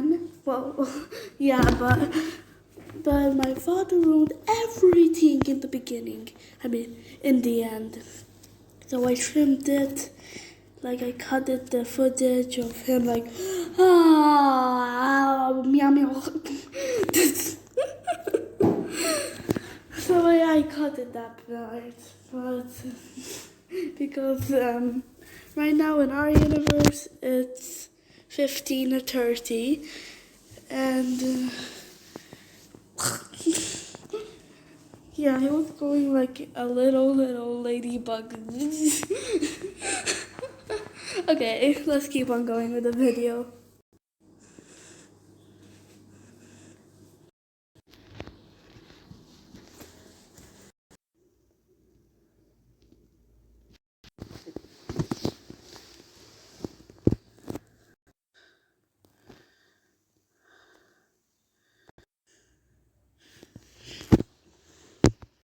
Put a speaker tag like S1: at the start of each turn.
S1: can. Well, yeah, but my father ruined everything in the beginning. I mean, in the end. So I trimmed it. Like I cut it, the footage of him like, meow meow. So I cut it that night, but because right now in our universe it's 15 or 30, and yeah, he was going like a little ladybug. Okay, let's keep on going with the video.